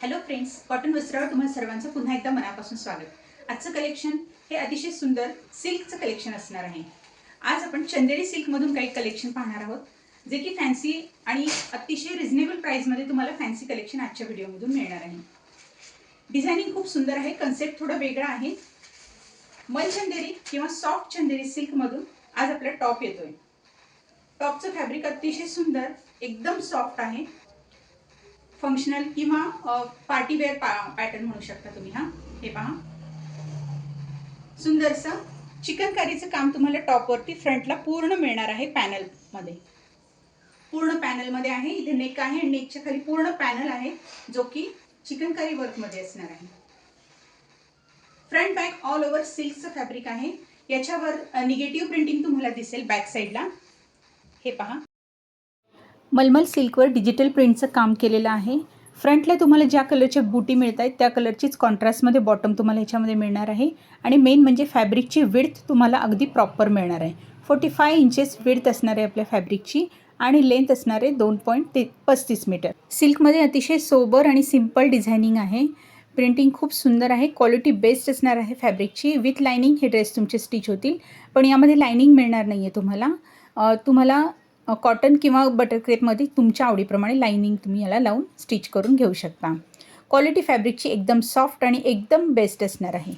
Hello friends, cotton वस्त्रावर तुम्हाला सर्वांचं पुन्हा एकदा मनापासून स्वागत। आजचं कलेक्शन हे अतिशय सुंदर सिल्कचं कलेक्शन असणार आहे। आज आपण चंदेरी सिल्कमधून काही कलेक्शन पाहणार आहोत, जे की फॅन्सी आणि अतिशय रिझनेबल प्राइसमध्ये तुम्हाला फॅन्सी कलेक्शन आजच्या व्हिडिओमधून मिळणार आहे। डिझायनिंग खूप सुंदर आहे, कन्सेप्ट थोडा वेगळा आहे। मल चंदेरी किंवा सॉफ्ट चंदेरी सिल्कमधून आज आपला टॉप येतोय। टॉपचं फॅब्रिक अतिशय सुंदर, एकदम सॉफ्ट आहे। फंक्शनल किंवा पार्टी वेअर पॅटर्न म्हणू शकता तुम्ही। हे पहा, सुंदरसं चिकनकारीचं काम तुम्हाला टॉपवरती फ्रंटला पूर्ण मिळणार आहे। पॅनल मध्ये पूर्ण पॅनल मध्ये आहे। इथे नेक आहे, नेकच्या खाली पूर्ण पॅनल आहे, जो की चिकनकारी वर्क मध्ये असणार आहे। फ्रंट बॅक ऑल ओव्हर सिल्कचं फॅब्रिक आहे। याच्यावर निगेटिव्ह प्रिंटिंग तुम्हाला दिसेल बॅक साइडला। हे पहा, मलमल सिल्कवर डिजिटल प्रिंटचं काम केलेलं आहे। फ्रंटला तुम्हाला ज्या कलरच्या बुटी मिळत आहेत त्या कलरचीच कॉन्ट्रास्टमध्ये बॉटम तुम्हाला ह्याच्यामध्ये मिळणार आहे। आणि मेन म्हणजे फॅब्रिकची विड्थ तुम्हाला अगदी प्रॉपर मिळणार आहे। 45 इंचेस विड्थ असणार आहे आपल्या फॅब्रिकची आणि लेंथ असणार आहे 2.35 मीटर। सिल्कमध्ये अतिशय सोबर आणि सिंपल डिझायनिंग आहे। प्रिंटिंग खूप सुंदर आहे, क्वालिटी बेस्ट असणार आहे फॅब्रिकची। विथ लाइनिंग हे ड्रेस तुमचे स्टिच होतील, पण यामध्ये लाइनिंग मिळणार नाही आहे तुम्हाला। कॉटन किंवा बटर क्रेपमध्ये तुमच्या आवडीप्रमाणे लाइनिंग तुम्ही याला लावून स्टिच करून घेऊ शकता। क्वालिटी फॅब्रिकची एकदम सॉफ्ट आणि एकदम बेस्ट असणार आहे।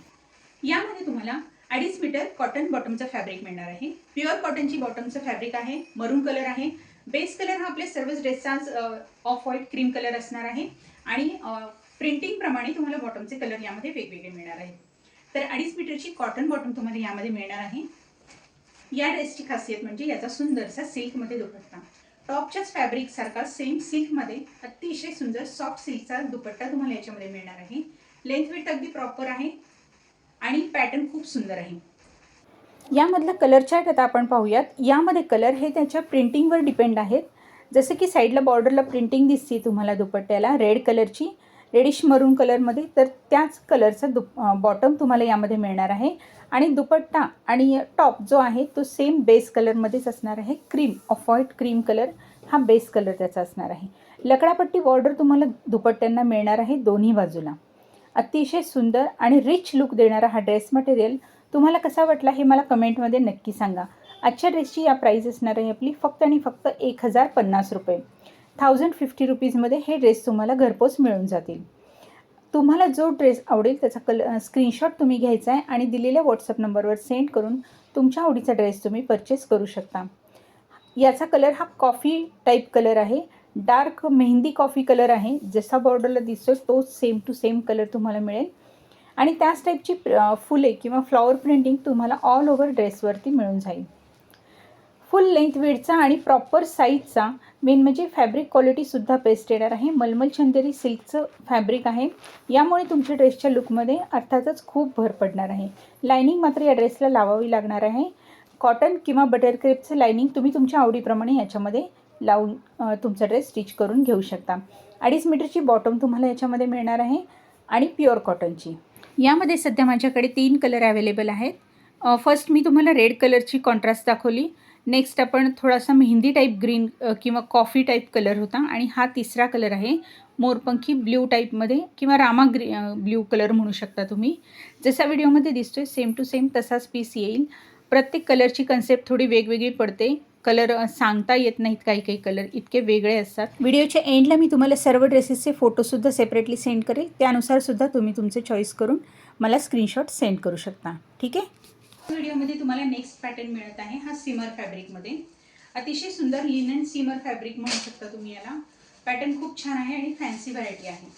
यामध्ये तुम्हाला 2.5 मीटर कॉटन बॉटमचं फॅब्रिक मिळणार आहे। प्युअर कॉटनची बॉटमचं फॅब्रिक आहे, मरून कलर आहे। बेस कलर हा आपल्या सर्वच ड्रेसचा ऑफ व्हाईट क्रीम कलर असणार आहे आणि प्रिंटिंग प्रमाणे तुम्हाला बॉटमचे कलर यामध्ये वेगवेगळे मिळणार आहेत। तर 2.5 मीटरची कॉटन बॉटम तुम्हाला यामध्ये मिळणार आहे। या ड्रेसची खासियत म्हणजे याचा सुंदरसा सिल्कमध्ये दुपट्टा। टॉपच्याच फॅब्रिक सारखा सेम सिल्कमध्ये अतिशय सुंदर सॉफ्ट सिल्कचा दुपट्टा तुम्हाला याच्यामध्ये मिळणार आहे। लेंथ विड्थ अगदी प्रॉपर आहे आणि पॅटर्न खूप सुंदर आहे। यामधला कलर चार्ट आता आपण पाहूयात। यामध्ये कलर हे त्याच्या प्रिंटिंगवर डिपेंड आहेत। जसे की साईडला बॉर्डरला प्रिंटिंग दिसते तुम्हाला दुपट्ट्याला रेड कलरची, रेडिश मरून कलरमध्ये, तर त्याच कलरचा बॉटम तुम्हाला यामध्ये मिळणार आहे। आणि दुपट्टा आणि टॉप जो आहे तो सेम बेस कलरमध्येच असणार आहे। Cream, off white cream colour हा बेस कलर त्याचा असणार आहे। लकडापट्टी बॉर्डर तुम्हाला दुपट्ट्यांना मिळणार आहे दोन्ही बाजूला। अतिशय सुंदर आणि रिच लुक देणारा हा ड्रेस मटेरियल तुम्हाला कसा वाटला हे मला कमेंटमध्ये नक्की सांगा। आजच्या ड्रेसची या प्राइस असणार आहे आपली फक्त आणि फक्त 1050 रुपये। 1050 रुपीजमध्ये हे ड्रेस तुम्हाला घरपोच मिळून जातील। तुम्हाला जो ड्रेस आवडेल त्याचा स्क्रीनशॉट तुम्ही घ्यायचा आहे आणि दिलेल्या व्हॉट्सअप नंबरवर सेंड करून तुमच्या आवडीचा ड्रेस तुम्ही परचेस करू शकता। याचा कलर हा कॉफी टाईप कलर आहे, डार्क मेहंदी कॉफी कलर आहे। जसा बॉर्डरला दिसतो तो सेम टू सेम कलर तुम्हाला मिळेल आणि त्याच टाईपची फुले किंवा फ्लॉवर प्रिंटिंग तुम्हाला ऑल ओव्हर ड्रेसवरती मिळून जाईल। फुल लेंथ विड्थचा आणि प्रॉपर साईजचा, मेन म्हणजे फॅब्रिक क्वालिटीसुद्धा बेस्ट येणार आहे। मलमल चंदेरी सिल्कचं फॅब्रिक आहे, यामुळे तुमच्या ड्रेसच्या लुकमध्ये अर्थातच खूप भर पडणार आहे। लाइनिंग मात्र या ड्रेसला लावावी लागणार आहे। कॉटन किंवा बटर क्रेपचं लाइनिंग तुम्ही तुमच्या आवडीप्रमाणे याच्यामध्ये लावून तुमचा ड्रेस स्टिच करून घेऊ शकता। 2.5 मीटरची बॉटम तुम्हाला याच्यामध्ये मिळणार आहे आणि प्युअर कॉटनची। यामध्ये सध्या माझ्याकडे 3 कलर अवेलेबल आहेत। फर्स्ट मी तुम्हाला रेड कलरची कॉन्ट्रास्ट दाखवली। नेक्स्ट आपण थोडासा मेहंदी टाईप ग्रीन किंवा कॉफी टाईप कलर होता आणि हा तिसरा कलर आहे मोरपंखी ब्ल्यू टाईपमध्ये किंवा रामा ब्ल्यू कलर म्हणू शकता तुम्ही। जसा व्हिडिओमध्ये दिसतोय सेम टू सेम तसाच पीस येईल। प्रत्येक कलरची कन्सेप्ट थोडी वेगवेगळी पडते, कलर सांगता येत नाहीत, काही कलर इतके वेगळे असतात। व्हिडिओच्या एंडला मी तुम्हाला सर्व ड्रेसेसचे फोटोसुद्धा सेपरेटली सेंड करेल, त्यानुसारसुद्धा तुम्ही तुमचे चॉईस करून मला स्क्रीनशॉट सेंड करू शकता। ठीक आहे। व्हिडिओमध्ये तुम्हाला नेक्स्ट पॅटर्न मिळत आहे हा सिमर फॅब्रिकमध्ये। अतिशय सुंदर लिनन सिमर फॅब्रिक म्हणू शकता तुम्ही याला। पॅटर्न खूप छान आहे आणि फॅन्सी व्हरायटी आहे।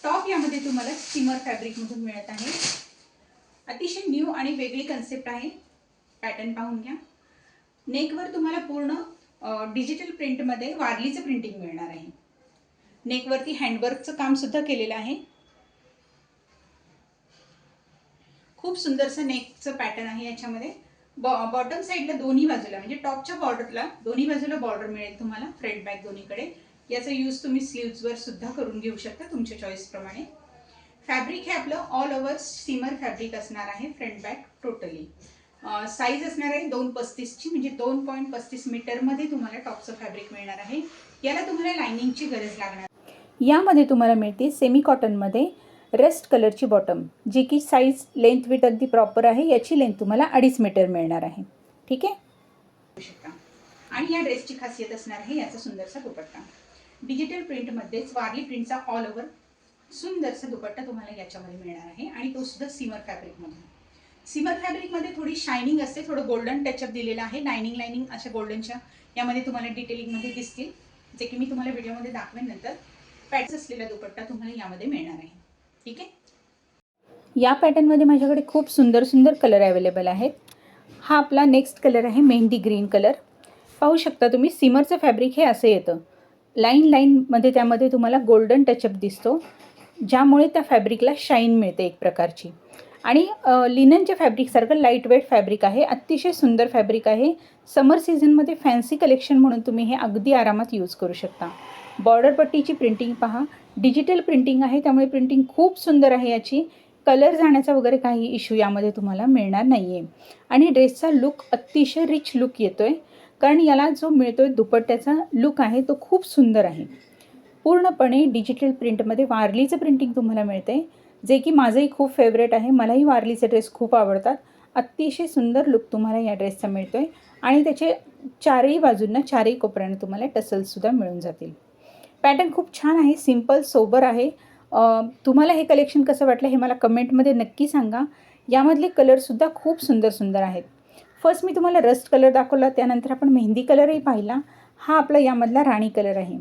टॉप यामध्ये तुम्हाला सिमर फॅब्रिकमधून मिळत आहे। अतिशय न्यू आणि वेगळी कन्सेप्ट आहे। पॅटर्न पाहून घ्या। नेकवर तुम्हाला पूर्ण डिजिटल प्रिंटमध्ये वारलीचं प्रिंटिंग मिळणार आहे। नेकवरती हँडवर्कचं काम सुद्धा केलेलं आहे। खूप सुंदरसं नेकचं पॅटर्न आहे याच्यामध्ये। बॉटम साईडला दोन्ही बाजूला म्हणजे टॉपच्या बॉर्डरला दोन्ही बाजूला बॉर्डर मिळेल तुम्हाला, फ्रंट बॅक दोन्हीकडे। याचा यूज तुम्ही स्लीव्जवर सुद्धा करून घेऊ शकता तुमच्या चॉईसप्रमाणे। फॅब्रिक हे आपलं ऑल ओव्हर सिमर फॅब्रिक असणार आहे, फ्रंट बॅक टोटली। साईज असणार आहे 2.35ची, म्हणजे 2.35 मीटरमध्ये तुम्हाला टॉपचं फॅब्रिक मिळणार आहे। याला तुम्हाला लाइनिंगची गरज लागणार। यामध्ये तुम्हाला मिळते सेमी कॉटनमध्ये रस्ट कलरची बॉटम, जी की साईज लेंथ विथ अगदी प्रॉपर आहे. याची लेंथ तुम्हाला 2.5 मीटर मिळणार आहे. ठीक आहे. आणि या ड्रेसची खासियत असणार आहे याचा सुंदरसा दुपट्टा. डिजिटल प्रिंटमध्येच वारली प्रिंटचा ऑल ओव्हर सुंदरसा दुपट्टा तुम्हाला याच्यामध्ये मिळणार आहे आणि तो सुद्धा सिमर फॅब्रिकमध्ये. सिमर फॅब्रिकमध्ये थोडी शायनिंग असते, थोडं गोल्डन टचअप दिलेलं आहे. लायनिंग अशा गोल्डनच्या यामध्ये तुम्हाला डिटेलिंगमध्ये दिसतील, जे की मी तुम्हाला व्हिडिओमध्ये दाखवेन नंतर. पॅटर्न असलेला दुपट्टा तुम्हाला यामध्ये मिळणार आहे. ठीक आहे. या पॅटर्नमध्ये माझ्याकडे खूप सुंदर सुंदर कलर अवेलेबल आहेत. हा आपला नेक्स्ट कलर आहे मेहंदी ग्रीन कलर. पाहू शकता तुम्ही, सिमरचं फॅब्रिक हे असं येतं, लाईनमध्ये त्यामध्ये तुम्हाला गोल्डन टचअप दिसतो, ज्यामुळे त्या फॅब्रिकला शाईन मिळते एक प्रकारची. आणि लिननच्या फॅब्रिकसारखं लाईट वेट फॅब्रिक आहे. अतिशय सुंदर फॅब्रिक आहे. समर सीझनमध्ये फॅन्सी कलेक्शन म्हणून तुम्ही हे अगदी आरामात यूज करू शकता. बॉर्डर पट्टीची प्रिंटिंग पहा, डिजिटल प्रिंटिंग आहे, त्यामुळे प्रिंटिंग खूप सुंदर आहे याची. कलर जाण्याचा वगैरे काही इश्यू यामध्ये तुम्हाला मिळणार नाही आहे. आणि ड्रेसचा लुक अतिशय रिच लुक येतो आहे, कारण याला जो मिळतो आहे दुपट्ट्याचा लुक आहे तो खूप सुंदर आहे. पूर्णपणे डिजिटल प्रिंटमध्ये वारलीचं प्रिंटिंग तुम्हाला मिळते, जे की माझंही खूप फेवरेट आहे. मलाही वारलीचे ड्रेस खूप आवडतात. अतिशय सुंदर लुक तुम्हाला या ड्रेसचा मिळतो आहे आणि त्याचे चारही बाजूंना, चारही कोपऱ्यानं तुम्हाला टसल्ससुद्धा मिळून जातील. पॅटर्न खूप छान आहे, सिम्पल सोबर आहे. तुम्हाला हे कलेक्शन कसं वाटलं हे मला कमेंटमध्ये नक्की सांगा. यामधले कलरसुद्धा खूप सुंदर सुंदर आहेत. फर्स्ट मी तुम्हाला रस्ट कलर दाखवला, त्यानंतर आपण मेहंदी कलरही पाहिला. हा आपला यामधला राणी कलर आहे.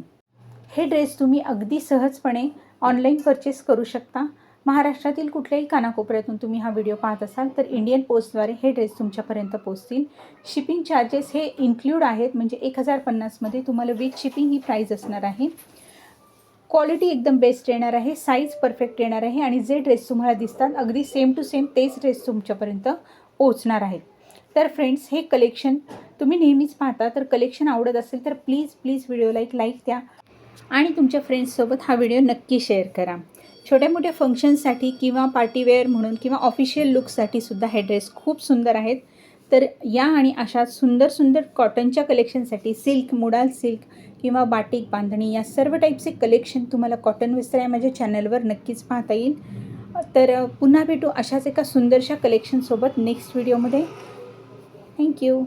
हे ड्रेस तुम्ही अगदी सहजपणे ऑनलाईन परचेस करू शकता. महाराष्ट्रातील कुठल्याही कानाकोपऱ्यातून तुम्ही हा व्हिडिओ पाहत असाल तर इंडियन पोस्टद्वारे हे ड्रेस तुमच्यापर्यंत पोहोचतील. शिपिंग चार्जेस हे इन्क्लूड आहेत, म्हणजे 1050मध्ये तुम्हाला विथ शिपिंग ही प्राईज असणार आहे. क्वालिटी एकदम बेस्ट येणार आहे, साईज परफेक्ट येणार आहे आणि जे ड्रेस तुम्हाला दिसतात अगदी सेम टू सेम तेच ड्रेस तुमच्यापर्यंत पोहोचणार आहेत. तर फ्रेंड्स, हे कलेक्शन तुम्ही नेहमीच पाहता, तर कलेक्शन आवडत असेल तर प्लीज व्हिडिओला एक लाईक द्या आणि तुमच्या फ्रेंड्ससोबत हा व्हिडिओ नक्की शेअर करा. छोट्या मोठ्या फंक्शनसाठी किंवा पार्टीवेअर म्हणून किंवा ऑफिशियल लुकसाठी सुद्धा हे ड्रेस खूप सुंदर आहेत. तर या आणि अशा सुंदर सुंदर कॉटनच्या कलेक्शनसाठी सिल्क, मुडाल सिल्क किंवा बाटिक, बांधणी या सर्व टाईपचे कलेक्शन तुम्हाला कॉटन विस्तार या माझ्या चॅनलवर नक्कीच पाहता येईल. तर पुन्हा भेटू अशाच एका सुंदरशा कलेक्शनसोबत नेक्स्ट व्हिडिओमध्ये. थँक्यू.